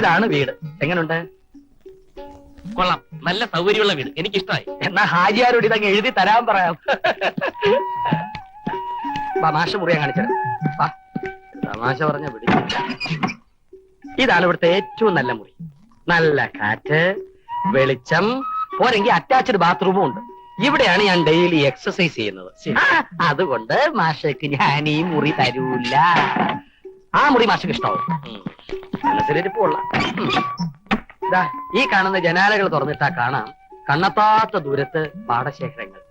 ഇതാണ് വീട്. എങ്ങനുണ്ട്? കൊള്ളാം, നല്ല സൗകര്യമുള്ള വീട്, എനിക്കിഷ്ടമായി. എന്നാ ഹാജിയാരോട് ഇതങ്ങ് എഴുതി തരാൻ പറയാം. മാഷ മുറിയാൻ കാണിച്ചത്. തമാശ പറഞ്ഞ പിടിച്ചില്ല. ഇതാണ് ഇവിടുത്തെ ഏറ്റവും നല്ല മുറി. നല്ല കാറ്റ്, വെളിച്ചം, പോരെങ്കിൽ അറ്റാച്ച്ഡ് ബാത്റൂമും ഉണ്ട്. ഇവിടെയാണ് ഞാൻ ഡെയിലി എക്സസൈസ് ചെയ്യുന്നത്. അതുകൊണ്ട് മാഷക്ക് ഞാൻ ഈ മുറി തരൂല. ആ മുറി മാഷക്ക് ഇഷ്ടാവും. മനസ്സിലിരിപ്പുള്ള ഈ കാണുന്ന ജനാലകൾ തുറന്നിട്ടാ കാണാം കണ്ണത്താത്ത ദൂരത്ത് പാടശേഖരങ്ങൾ.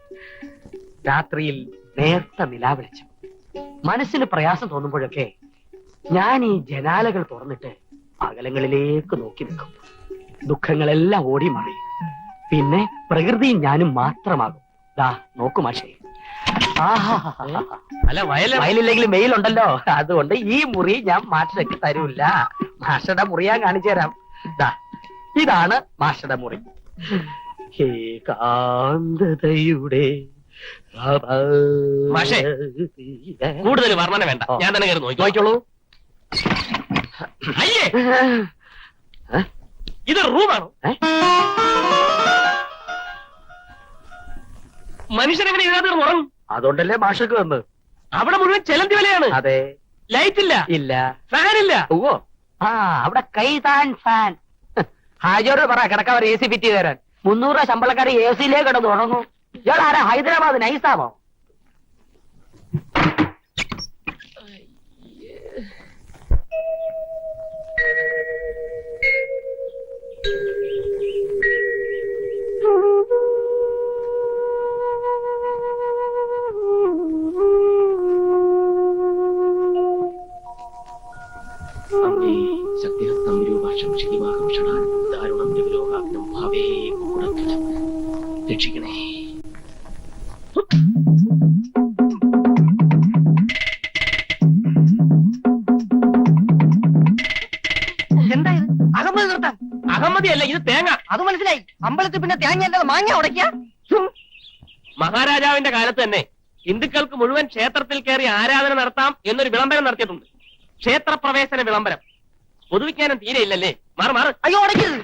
രാത്രിയിൽ നേർത്ത നിലാവെളിച്ചം. മനസ്സിന് പ്രയാസം തോന്നുമ്പോഴൊക്കെ ഞാൻ ഈ ജനാലകൾ തുറന്നിട്ട് അകലങ്ങളിലേക്ക് നോക്കി നിൽക്കും. ദുഃഖങ്ങളെല്ലാം ഓടി മാറി പിന്നെ പ്രകൃതിയും ഞാനും മാത്രമാകും. നോക്കു മാഷേ. അല്ല വയലില്ലെങ്കിലും വെയിലുണ്ടല്ലോ. അതുകൊണ്ട് ഈ മുറി ഞാൻ മാഷക്ക് തരൂല്ല. മാഷയുടെ മുറി ഞാൻ കാണിച്ചു തരാം. ഇതാണ് മാഷയുടെ മുറി. ഏകാന്തതയുടെ മാഷേ, കൂടുതൽ വർണ്ണന വേണ്ട, ഞാൻ തന്നെ കയറി നോക്കിക്കോളൂ. അയ്യേ, ഇത് റൂമാണോ? മനുഷ്യനെങ്ങനെ ഇതിനകത്ത് ഉറങ്ങും? അതുകൊണ്ടല്ലേ മാഷക്ക് വന്ന്. അവിടെ മുഴുവൻ ചെലന്തി വിലയാണ്. അതെ. ലൈറ്റ് ഇല്ല, ഇല്ല, ഫാൻ ഇല്ല. ഓ അവിടെ കൈതാൻ ഫാൻ. ഹാജിയോട് പറ കിടക്കാൻ ഒരു AC ഫിറ്റ് ചെയ്ത് തരാൻ. 300 രൂപ ശമ്പളക്കാരെ AC യിലേക്ക് കിടന്ന് ഉറങ്ങും. ഇയാൾ ആരാ? ഹൈദരാബാദ് നൈസാമോ? ശക്തിഹസ്തം രൂപാക്ഷം ശിവാഹം ഷടാനം ദാരുണം ജഗലോകാഗ്നം ഭാവേ രക്ഷിക്കണേ. എന്താ ഇത്? അഹമ്മദ് നിർത്താൻ. അഹമ്മദിയല്ല, ഇത് തേങ്ങ. അത് മനസ്സിലായി. അമ്പലത്തിൽ പിന്നെ തേങ്ങ അല്ലാതെ മാങ്ങ ഉടയ്ക്ക. മഹാരാജാവിന്റെ കാലത്ത് തന്നെ ഹിന്ദുക്കൾക്ക് മുഴുവൻ ക്ഷേത്രത്തിൽ കയറി ആരാധന നടത്താം എന്നൊരു വിളംബരം നടത്തിയിട്ടുണ്ട്. ക്ഷേത്രപ്രവേശന വിളംബരം. പൊതുവിജ്ഞാനം തീരെ ഇല്ലല്ലേ? മാറി മാറി. അയ്യോ ഉടയ്ക്കരുത്.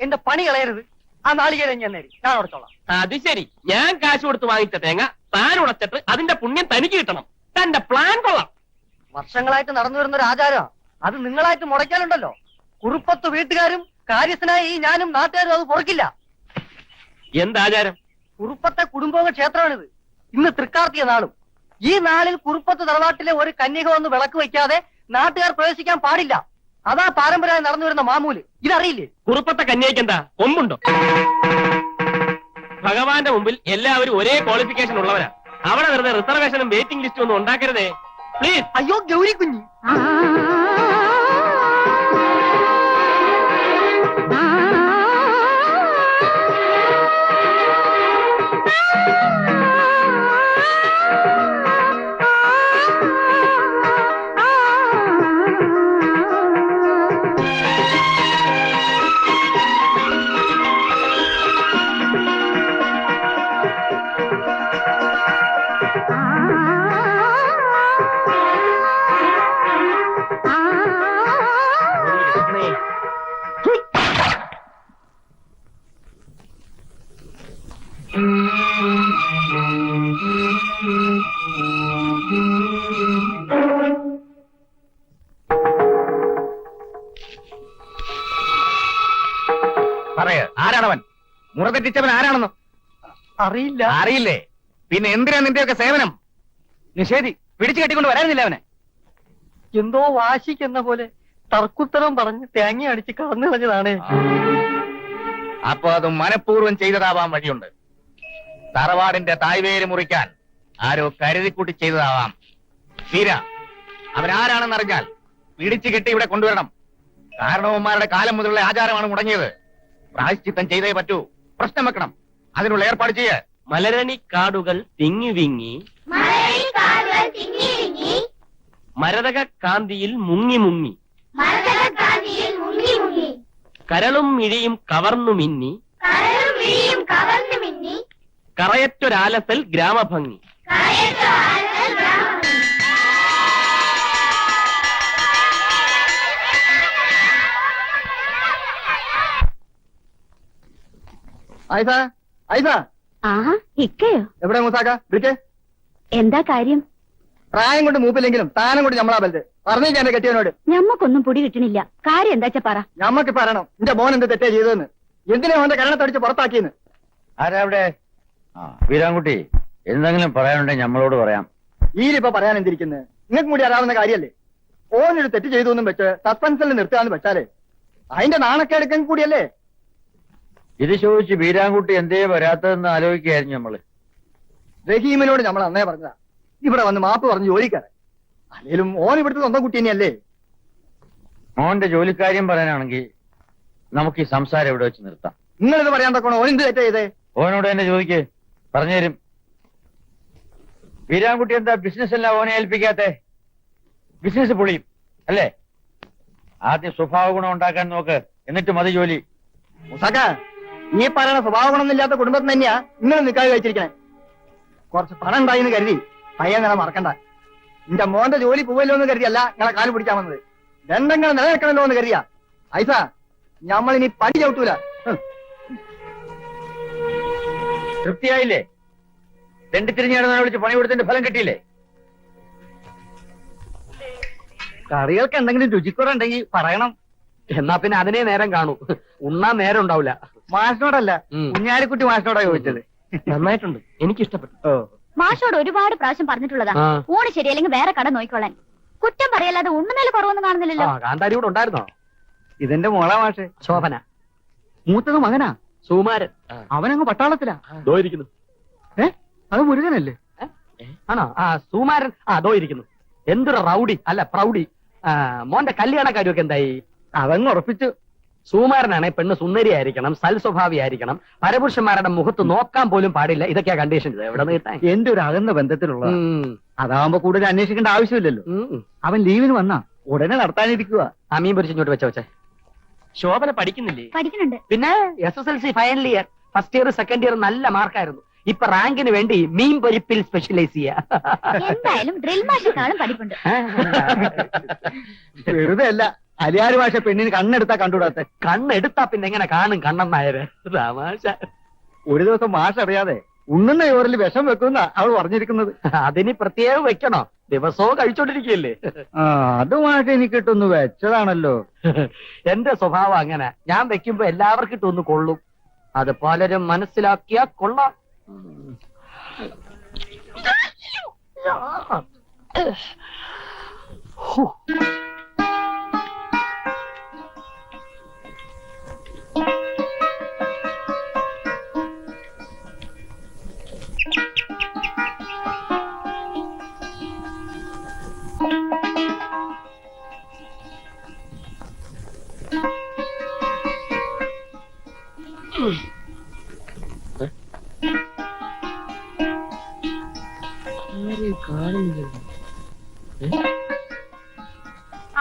എന്റെ പണി കളയരുത്. ആ നാളികേരം ഞാൻ ഉടച്ചോളാം. അത് ശരി, ഞാൻ കാശ് കൊടുത്ത് വാങ്ങിച്ച തേങ്ങ താൻ ഉടച്ചിട്ട് അതിന്റെ പുണ്യം തനിക്ക് കിട്ടണം. തന്റെ പ്ലാൻ കൊള്ളാം. വർഷങ്ങളായിട്ട് നടന്നു വരുന്ന ഒരു ആചാരം. അത് നിങ്ങളായിട്ട് മുടക്കാനുണ്ടല്ലോ. കുറുപ്പത്ത് വീട്ടുകാരും കാര്യസ്ഥനായ ഈ ഞാനും നാട്ടുകാരും അത് പൊറക്കില്ല. എന്താചാരം? കുറുപ്പത്തെ കുടുംബോക ക്ഷേത്രമാണിത്. ഇന്ന് തൃക്കാർത്തിക നാളും. ഈ നാളിൽ കുറുപ്പത്ത് തറവാട്ടിലെ ഒരു കന്യക വന്ന് വിളക്ക് വയ്ക്കാതെ നാട്ടുകാർ പ്രവേശിക്കാൻ പാടില്ല. അതാ പാരമ്പര്യമായി നടന്നു വരുന്ന മാമൂല്. ഇതറിയില്ലേ? കുറുപ്പത്തെ കന്യയ്ക്ക് എന്താ കൊമ്പുണ്ടോ? ഭഗവാന്റെ മുമ്പിൽ എല്ലാവരും ഒരേ ക്വാളിഫിക്കേഷൻ ഉള്ളവരാ. അവിടെ വെറുതെ റിസർവേഷനും വെയിറ്റിംഗ് ലിസ്റ്റും ഒന്നും ഉണ്ടാക്കരുതേ പ്ലീസ്. അയ്യോ ഗൗരി കുഞ്ഞി, ആരാണവൻ? മുറ തെറ്റിച്ചവൻ ആരാണെന്ന് അറിയില്ല. അറിയില്ലേ? പിന്നെ എന്തിനാ നിന്റെയൊക്കെ സേവനം? നിഷേധി, പിടിച്ചു കെട്ടിക്കൊണ്ട് വരാനില്ല അവനെ. എന്തോ വാശിക്കെന്ന പോലെ തർക്കുത്തരം പറഞ്ഞ് തേങ്ങ അടിച്ച് കടന്നു കളഞ്ഞതാണ്. അപ്പൊ അത് മനഃപൂർവ്വം ചെയ്തതാവാൻ വഴിയുണ്ട്. തറവാടിന്റെ തായ്വേര് മുറിക്കാൻ ആരോ കരുതിക്കൂട്ടി ചെയ്തതാവാം. തീര അവനാരാണെന്നറിഞ്ഞാൽ പിടിച്ചു കെട്ടി ഇവിടെ കൊണ്ടുവരണം. കാരണവന്മാരുടെ കാലം മുതലുള്ള ആചാരമാണ് മുടങ്ങിയത്. പ്രായശ്ചിത്തം ചെയ്തേ പറ്റൂ. പ്രശ്നം വെക്കണം. അതിനുള്ള ഏർപ്പാട് ചെയ്യ. മലരണി കാടുകൾ തിങ്ങി വിങ്ങി, മരതക കാന്തിയിൽ മുങ്ങി മുങ്ങി, കരളും മിഴിയും കവർന്നു മിന്നി, കറയറ്റൊരാലസൽ ഗ്രാമഭംഗി. ആയിഷ ആയിഷ ആഹാ ഇക്കയോ? എവിടെ മൂസാക്ക വിളിക്കേ? എന്താ കാര്യം? പ്രായം കൊണ്ട് മൂപ്പില്ലെങ്കിലും താനം കൊണ്ട് ഞമ്മളാ ബലത് പറഞ്ഞേക്ക് എന്റെ കെട്ടിയവനോട്. ഞമ്മക്കൊന്നും പൊടി കിട്ടണില്ല. കാര്യം എന്താച്ച പറ. ഞമ്മക്കിപ്പ അറിയണം എന്റെ മോൻ എന്ത് തെറ്റേ ചെയ്തതെന്ന്, എന്തിനാ അവന്റെ കരണത്തടിച്ച് പുറത്താക്കിയെന്ന്. ആരാ അവിടെ? വീരാൻകുട്ടി, എന്തെങ്കിലും പറയാനുണ്ടെങ്കിൽ നമ്മളോട് പറയാം. ഈലിപ്പോ പറയാൻ എന്തിരിക്കുന്നത്? നിങ്ങൾക്ക് കൂടി അറിയാവുന്ന കാര്യല്ലേ. ഓനൊരു തെറ്റ് ചെയ്തു എന്നും വെച്ച് സസ്പെൻസിൽ നിർത്തുകയെന്ന് വെച്ചാലേ അതിന്റെ നാണക്കേടുക്കാൻ കൂടിയല്ലേ. ഇത് ചോദിച്ച് വീരാൻകുട്ടി എന്തേ വരാത്തതെന്ന് ആലോചിക്കുകയായിരുന്നു നമ്മള്. റഹീമിനോട് നമ്മൾ അന്നേ പറഞ്ഞതാ ഇവിടെ വന്ന് മാപ്പ് പറഞ്ഞ് ജോലിക്കാരൻ. അല്ലേലും ഓൻ ഇവിടുത്തെ സ്വന്തം കുട്ടി തന്നെയല്ലേ. മോന്റെ ജോലിക്കാര്യം പറയാനാണെങ്കിൽ നമുക്ക് ഈ സംസാരം ഇവിടെ വെച്ച് നിർത്താം. നിങ്ങളിത് പറയാൻ തക്കണോ ഓൻ എന്ത് തെറ്റാ ചെയ്തേ? ഓനോട് തന്നെ ചോദിക്ക്, പറഞ്ഞുതരും. വീരാൻകുട്ടി എന്താ ബിസിനസ് എല്ലാം ഓനെ ഏൽപ്പിക്കാത്തെ? ബിസിനസ് പൊളിയും അല്ലേ? ആദ്യം സ്വഭാവ ഗുണം ഉണ്ടാക്കാൻ നോക്ക്, എന്നിട്ട് മതി ജോലി. മുസാക്ക, ഈ പറയണ സ്വഭാവ ഗുണമൊന്നുമില്ലാത്ത കുടുംബത്തിന് തന്നെയാ നിങ്ങൾ നിൽക്കാതെ കഴിച്ചിരിക്കണേ. കുറച്ച് പണം ഉണ്ടായിന്ന് കരുതി പയ്യൻ നിങ്ങളെ മറക്കണ്ട. എന്റെ മോന്റെ ജോലി പോവല്ലോ എന്ന് കരുതിയല്ല നിങ്ങളെ കാല് പിടിക്കാൻ വന്നത്. രണ്ടെങ്ങനെ നിലനിൽക്കണല്ലോ എന്ന് കരുതിയാ. ഐസ, ഞമ്മളിനി പടി ചവിട്ടൂല. തൃപ്തിയായില്ലേ? തെണ്ടിത്തിരിഞ്ഞാണെന്ന് വിളിച്ച് പണി കൊടുത്തതിന്റെ ഫലം കിട്ടിയില്ലേ? കറികൾക്ക് എന്തെങ്കിലും രുചിക്കുറയുണ്ടെങ്കിൽ പറയണം. എന്നാ പിന്നെ അതിനെ നേരം കാണൂ, ഉണ്ണാൻ നേരം ഉണ്ടാവില്ല. മാഷിനോടല്ല, കുഞ്ഞാലിക്കുട്ടി മാഷിനോടാ ചോദിച്ചത്. നന്നായിട്ടുണ്ട്, എനിക്കിഷ്ടപ്പെട്ടു. മാഷോട് ഒരുപാട് പ്രാവശ്യം പറഞ്ഞിട്ടുള്ളതാ ആ. ഊണ് ശരിയല്ലെങ്കിൽ വേറെ കട നോക്കിക്കോളാൻ. കുറ്റം പറയല്ലാതെ ഉണ്ണുന്നതിൽ കുറവൊന്നും കാണുന്നില്ലല്ലോ. കാന്താരി കൂടെ ഉണ്ടായിരുന്നോ? ഇതെന്റെ മോളാ മാഷെ. ശോഭന. മൂത്തത് മകനാ സുമാരൻ. അവനങ്ങ് പട്ടാളത്തിലാ. ഇരിക്കുന്നു. അത് മുരുകനല്ലേ? ആണോ? സുമാരൻ. അതോ ഇരിക്കുന്നു. എന്തൊരു റൗഡി അല്ല പ്രൗഡി. മോന്റെ കല്യാണ കാര്യമൊക്കെ എന്തായി? അതങ്ങ് ഉറപ്പിച്ചു. സുമാരനാണ് പെണ്ണ് സുന്ദരിയായിരിക്കണം, സൽസ്വഭാവിയായിരിക്കണം, പരപുരുഷന്മാരുടെ മുഖത്ത് നോക്കാൻ പോലും പാടില്ല. ഇതൊക്കെയാ കണ്ടീഷൻ. എവിടെ നിന്ന് കിട്ടാൻ? എന്റെ ഒരു അകന്ന ബന്ധത്തിലുള്ള അതാവുമ്പോ കൂടുതൽ അന്വേഷിക്കേണ്ട ആവശ്യമില്ലല്ലോ. അവൻ ലീവിന് വന്നാ ഉടനെ നടത്താനിരിക്കുക. മീൻ പൊരിച്ചിങ്ങോട്ട് വെച്ചേ. ശോഭന പഠിക്കുന്നില്ലേ? പഠിക്കുന്നുണ്ട്. പിന്നെ SSLC final year, first year second year നല്ല മാർക്കായിരുന്നു. ഇപ്പൊ റാങ്കിന് വേണ്ടി മീൻ പൊരിപ്പിൽ സ്പെഷ്യലൈസ് ചെയ്യാ. എന്തായാലും ഡ്രിൽ മാഷിനെക്കാളും പഠിപ്പുണ്ട്. വെറുതെ അല്ല, അലിയാര് ഭാഷ പെണ്ണിന് കണ്ണെടുത്താ കണ്ടുകൂടാത്തെ. കണ്ണെടുത്താ പിന്നെ എങ്ങനെ കാണും കണ്ണൻ നായര്? തമാശ. ഒരു ദിവസം മാഷ് അറിയാതെ ഉണ്ണുന്ന ചോറിൽ വിഷം വെക്കുന്ന അവൾ പറഞ്ഞിരിക്കുന്നത്. അതിന് പ്രത്യേകം വെക്കണോ? ദിവസവും കഴിച്ചോണ്ടിരിക്കുകയല്ലേ. അത് മാഷ് എനിക്കിട്ടൊന്ന് വെച്ചതാണല്ലോ. എന്റെ സ്വഭാവം അങ്ങനെ. ഞാൻ വെക്കുമ്പോ എല്ലാവർക്കും ഇട്ടൊന്ന് കൊള്ളും. അത് പലരും മനസ്സിലാക്കിയാ കൊള്ളാം.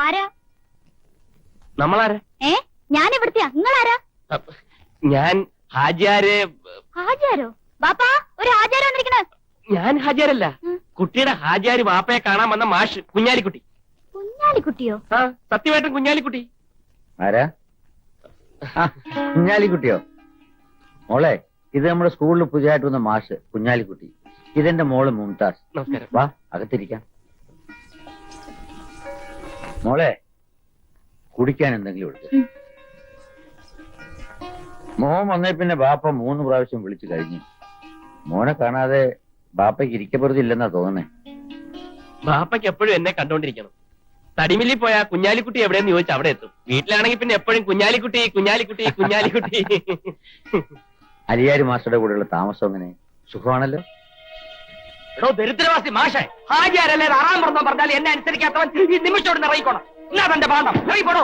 ആരാ? നമ്മളാരാ? ഞാൻ ഇവിടുത്തെയാ. നിങ്ങളാരാ? ഞാൻ ഹാജിയാര്. ഹാജാരോ? ബാപ്പാ, ഒരു ഹാജാരോ വന്നിരിക്കണ. ഞാൻ ഹാജിയാരല്ല, കുട്ടിയുടെ ഹാജിയാര് വാപ്പയെ കാണാൻ വന്ന മാഷ് കുഞ്ഞാലിക്കുട്ടി. കുഞ്ഞാലിക്കുട്ടിയോ? സത്യമായിട്ടും കുഞ്ഞാലിക്കുട്ടി. ആരാ? കുഞ്ഞാലിക്കുട്ടിയോ? മോളെ, ഇത് നമ്മുടെ സ്കൂളിൽ പുതിയതായിട്ട് വന്ന മാഷ് കുഞ്ഞാലിക്കുട്ടി. ഇതെന്റെ മോള് മുംതാസ്. നമസ്കാരം. വാ, അകത്തിരിക്കാം. മോളെ, കുടിക്കാൻ എന്തെങ്കിലും എടുത്ത്. മോൻ വന്നേ പിന്നെ ബാപ്പ 3 പ്രാവശ്യം വിളിച്ചു കഴിഞ്ഞു. മോനെ കാണാതെ ബാപ്പയ്ക്ക് ഇരിക്കപ്പുറത്ത് ഇല്ലെന്നാ തോന്നണേ. ബാപ്പയ്ക്ക് എപ്പോഴും എന്നെ കണ്ടോണ്ടിരിക്കണം. തടിമില്ലിൽ പോയാ കുഞ്ഞാലിക്കുട്ടി എവിടെയെന്ന് ചോദിച്ചാൽ അവിടെ എത്തും. വീട്ടിലാണെങ്കിൽ പിന്നെ എപ്പോഴും കുഞ്ഞാലിക്കുട്ടി കുഞ്ഞാലിക്കുട്ടി കുഞ്ഞാലിക്കുട്ടി. അലിയാരി മാസ്റ്ററുടെ കൂടെയുള്ള താമസം എങ്ങനെ? സുഖമാണല്ലോ? എടോ ദരിദ്രവാസി മാഷെ, ഹാജിയാരല്ലേ ആറാം പറഞ്ഞോ പറഞ്ഞാൽ എന്നെ അനുസരിക്കാത്തവൻ ഈ നിമിഷോട് നിറയിക്കോണം. എന്നാ തന്റെ പാണ്ഡം ഇറങ്ങിപ്പോടോ.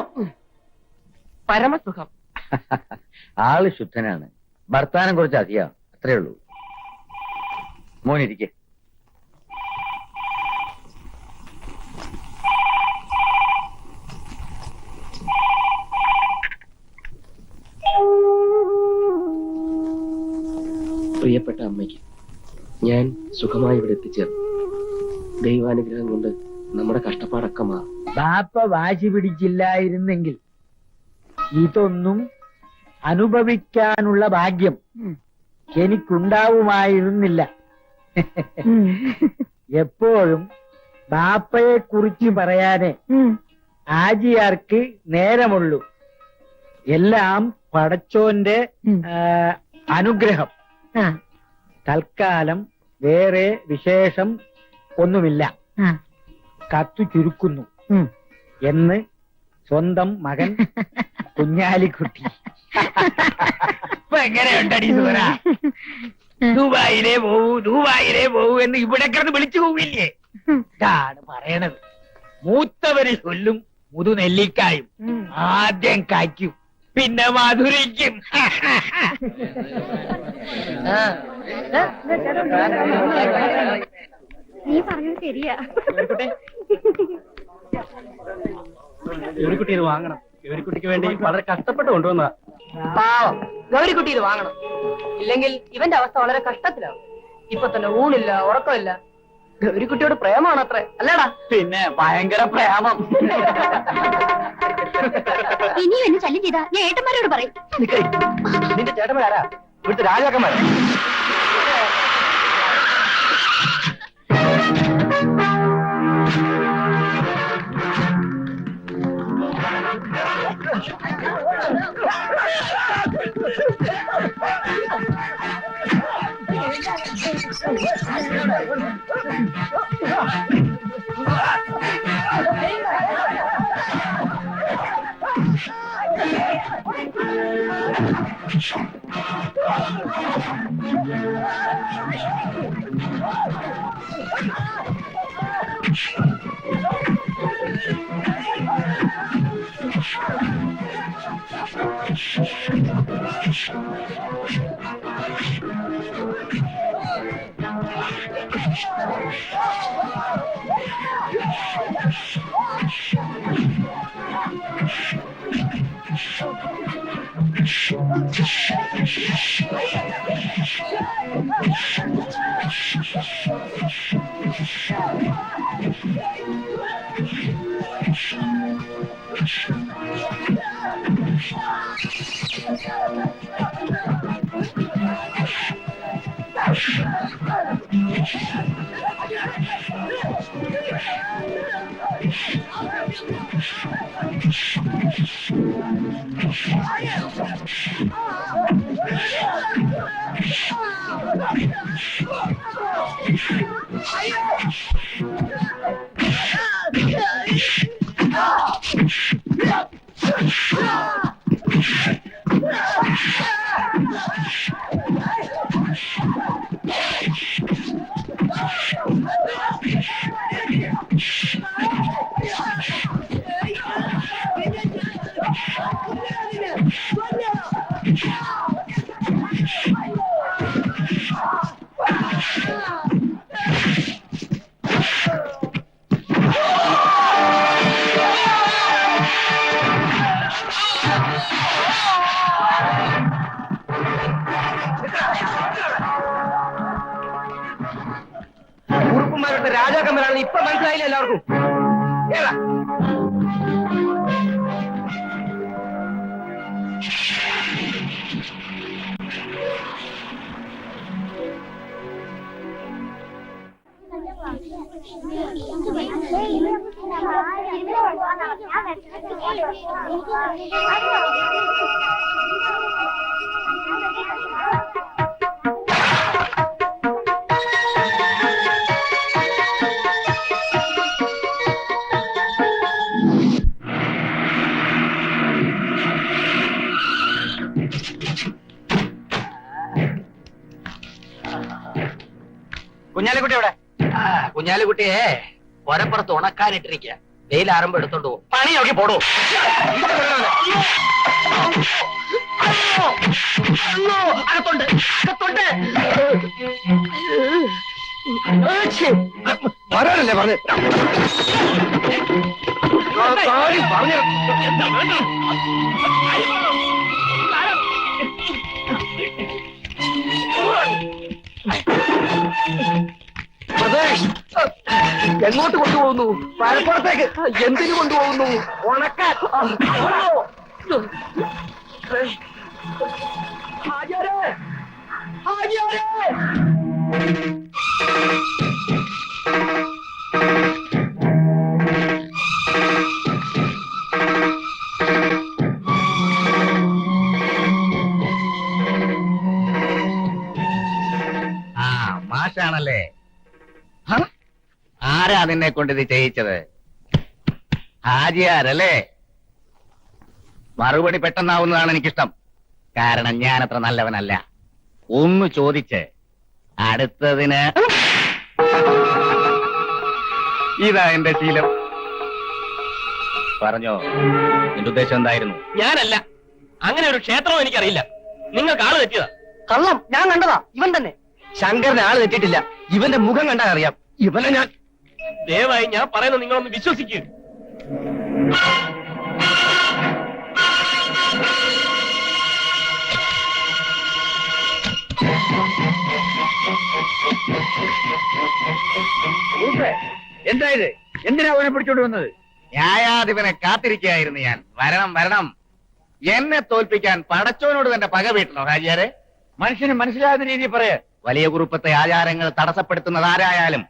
പരമസുഖം. ആള് ശുദ്ധനാണ്, വർത്താനം കുറച്ച് അധികം, അത്രേ ഉള്ളൂ. മോനിരിക്കെ. പ്രിയപ്പെട്ട അമ്മയ്ക്ക് ഞാൻ സുഖമായി ഇവിടെ എത്തിച്ചേർന്നു. ദൈവാനുഗ്രഹം കൊണ്ട് നമ്മുടെ കഷ്ടപ്പാടൊക്കെ മാറും. ബാപ്പ വാശി പിടിച്ചില്ലായിരുന്നെങ്കിൽ ഇതൊന്നും അനുഭവിക്കാനുള്ള ഭാഗ്യം എനിക്കുണ്ടാവുമായിരുന്നില്ല. എപ്പോഴും ബാപ്പയെ കുറിച്ച് പറയാനേ ആജിയാർക്ക് നേരമുള്ളൂ. എല്ലാം പടച്ചോന്റെ അനുഗ്രഹം. തൽക്കാലം വേറെ വിശേഷം ഒന്നുമില്ല. കത്തു ചുരുക്കുന്നു എന്ന് സ്വന്തം മകൻ കുഞ്ഞാലിക്കുട്ടി. ഇപ്പൊ എങ്ങനെയുണ്ടടി സൂര? ദുബായിലേ പോവൂ എന്ന് ഇവിടെ കിടന്ന് വിളിച്ചു പോവില്ലേ? ഇതാണ് പറയണത്. മൂത്തവര് ചൊല്ലും മുതുനെല്ലിക്കായും ആദ്യം കായ്ക്കും, പിന്നെ മധുരിക്കും. നീ പറഞ്ഞത് ശരിയാ. ഗൗരിക്കുട്ടി ഇത് വാങ്ങണം. ഗൗരിക്കുട്ടിക്ക് വേണ്ടി വളരെ കഷ്ടപ്പെട്ട് കൊണ്ടുവന്നതാ. പാവം ഗൗരിക്കുട്ടി ഇത് വാങ്ങണം. ഇല്ലെങ്കിൽ ഇവന്റെ അവസ്ഥ വളരെ കഷ്ടത്തിലാവും. ഇപ്പൊ തന്നെ ഊണില്ല, ഉറക്കമില്ല. ഗൗരിക്കുട്ടിയോട് പ്രേമാണ് അത്രേ, അല്ലടാ? പിന്നെ ഭയങ്കര പ്രേമം. ഇനിയും എന്നെ ശല്യം ചെയ്താ ഞാൻ ഏട്ടന്മാരോട് പറയും. നിന്റെ ചേട്ടന്മാരാ? ഇവിടുത്തെ രാജാക്കന്മാരാ? ഉറുപ്പന്മാരുടെ രാജാക്കന്മാരാണെന്ന് ഇപ്പൊ മനസ്സിലായില്ല എല്ലാവർക്കും. കേറാ. കുഞ്ഞാലിക്കുട്ടി എവിടെ? കുഞ്ഞാലിക്കുട്ടിയെ ഒരപ്പുറത്ത് ഉണക്കാനിട്ടിരിക്കുക. വെയിലാറുമ്പോ എടുത്തോണ്ട് പോകും. പണി നോക്കി പോടൂ. അകത്തുണ്ട്, അകത്തുണ്ട്. വരാനല്ലേ പറഞ്ഞു. എങ്ങോട്ട് കൊണ്ടുപോകുന്നു? മലപ്പുറത്തേക്ക്. എന്തിനു കൊണ്ടുപോകുന്നു? ഉണക്കാൻ. ആ മാഷാണല്ലേ? ഹ? ആരാ നിന്നെ കൊണ്ട് ഇത് ചെയ്യിച്ചത്? ഹാജിയാരല്ലേ? മറുപടി പെട്ടെന്നാവുന്നതാണ് എനിക്കിഷ്ടം. കാരണം ഞാൻ അത്ര നല്ലവനല്ല. ഒന്ന് ചോദിച്ച് അടുത്തതിന് ഇതാ എന്റെ ശീലം. പറഞ്ഞോ, നിന്റെ ഉദ്ദേശം എന്തായിരുന്നു? ഞാനല്ല, അങ്ങനെ ഒരു ക്ഷേത്രവും എനിക്കറിയില്ല. നിങ്ങൾക്ക് ആള് തെറ്റിയതാ. കള്ളം ഞാൻ കണ്ടതാ, ഇവൻ തന്നെ. ശങ്കരനെ ആള് തെറ്റിയിട്ടില്ല. ഇവന്റെ മുഖം കണ്ടാൽ അറിയാം. ഇവനെ ഞാൻ ദയവായി ഞാൻ പറയുന്നത് നിങ്ങളൊന്ന് വിശ്വസിക്കൂ. എന്താ ഇത്? എന്തിനാ അവനെ പിടിച്ചോണ്ട് വന്നത്? ന്യായാധിപനെ കാത്തിരിക്കുകയായിരുന്നു ഞാൻ. വരണം വരണം. എന്നെ തോൽപ്പിക്കാൻ പടച്ചോനോട് തന്നെ പക വീട്ടണോ ഹാജിയാരെ? മനുഷ്യന് മനസ്സിലാകുന്ന രീതിയിൽ പറയാ. വലിയ കുറുപ്പത്തെ ആചാരങ്ങൾ തടസ്സപ്പെടുത്തുന്നത് ആരായാലും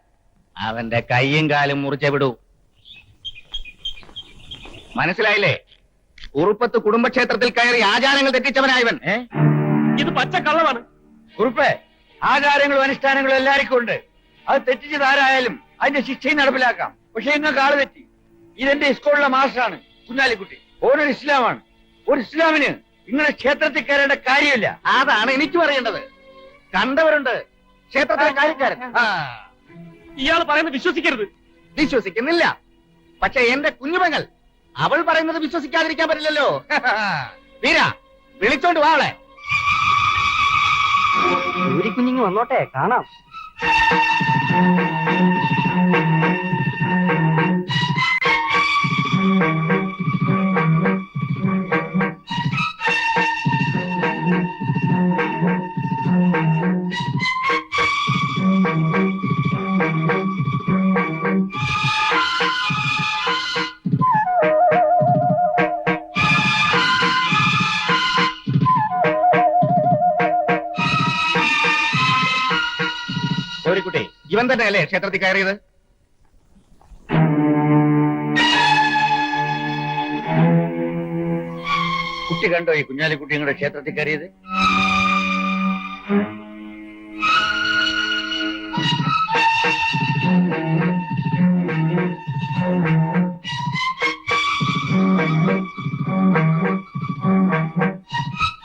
അവന്റെ കൈയും കാലും മുറിച്ചേ വിടൂ. മനസ്സിലായില്ലേ? കുറുപ്പത്ത് കുടുംബക്ഷേത്രത്തിൽ കയറി ആചാരങ്ങൾ തെറ്റിച്ചവനായവൻ. ഇത് പച്ചക്കള്ളമാണ്. കുറുപ്പേ, ആചാരങ്ങളും അനുഷ്ഠാനങ്ങളും എല്ലാവർക്കും ഉണ്ട്. അത് തെറ്റിച്ചത് ആരായാലും അതിന്റെ ശിക്ഷയും നടപ്പിലാക്കാം. പക്ഷെ നിങ്ങൾക്ക് ആള് തെറ്റി. ഇതെന്റെ സ്കൂളിലെ മാസ്റ്ററാണ് കുഞ്ഞാലിക്കുട്ടി. ഓരൊരു ഇസ്ലാമാണ്. ഒരു ഇസ്ലാമിന് നിങ്ങളെ ക്ഷേത്രത്തിൽ കയറേണ്ട കാര്യമില്ല. അതാണ് എനിക്ക് പറയേണ്ടത്. കണ്ടവരുണ്ട് ക്ഷേത്രത്തിലെ കാര്യക്കാരൻ. ഇയാൾ പറയുന്നത് വിശ്വസിക്കരുത്. വിശ്വസിക്കുന്നില്ല. പക്ഷെ എന്റെ കുഞ്ഞുമകൾ, അവൾ പറയുന്നത് വിശ്വസിക്കാതിരിക്കാൻ പറ്റില്ലല്ലോ. വീര, വിളിച്ചോണ്ട് വാളെ. കുഞ്ഞിങ്ങ് വന്നോട്ടെ, കാണാം. ഗൗരിക്കുട്ടി, ഇവൻ തന്നെയല്ലേ ക്ഷേത്രത്തിൽ കയറിയത്? കുട്ടി കണ്ടോ ഈ കുഞ്ഞാലിക്കുട്ടി നിങ്ങളുടെ ക്ഷേത്രത്തിൽ കയറിയത്?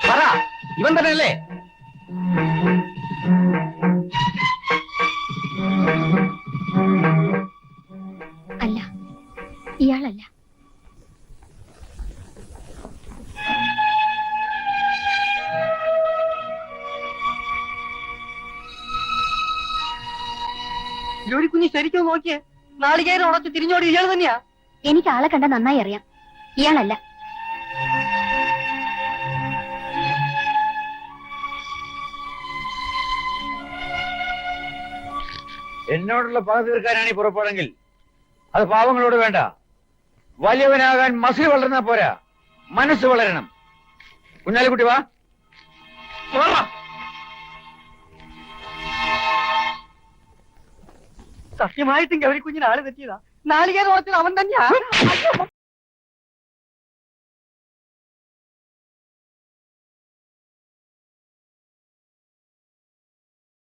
പറ, ഇവൻ തന്നെയല്ലേ? അല്ല, ഇയാളല്ല. കുഞ്ഞ് ശരിക്കും നോക്കിയേ, നാളികേരം ഉടച്ച് തിരിഞ്ഞോടി ഇയാൾ തന്നെയാ. എനിക്ക് ആളെ കണ്ട നന്നായി അറിയാം. ഇയാളല്ല. എന്നോടുള്ള പക തീർക്കാനാണ് ഈ പുറപ്പാടെങ്കിൽ അത് പാവങ്ങളോട് വേണ്ട. വലിയവനാകാൻ മസിൽ വളർന്നാ പോരാ, മനസ്സ് വളരണം. കുഞ്ഞാലിക്കുട്ടി വാ. സത്യമായിട്ടും ഗൗരിക്കുഞ്ഞിന് ആള് തെറ്റിയതാ. നാളികേരം ഉടച്ചത് അവൻ തന്നെയാ.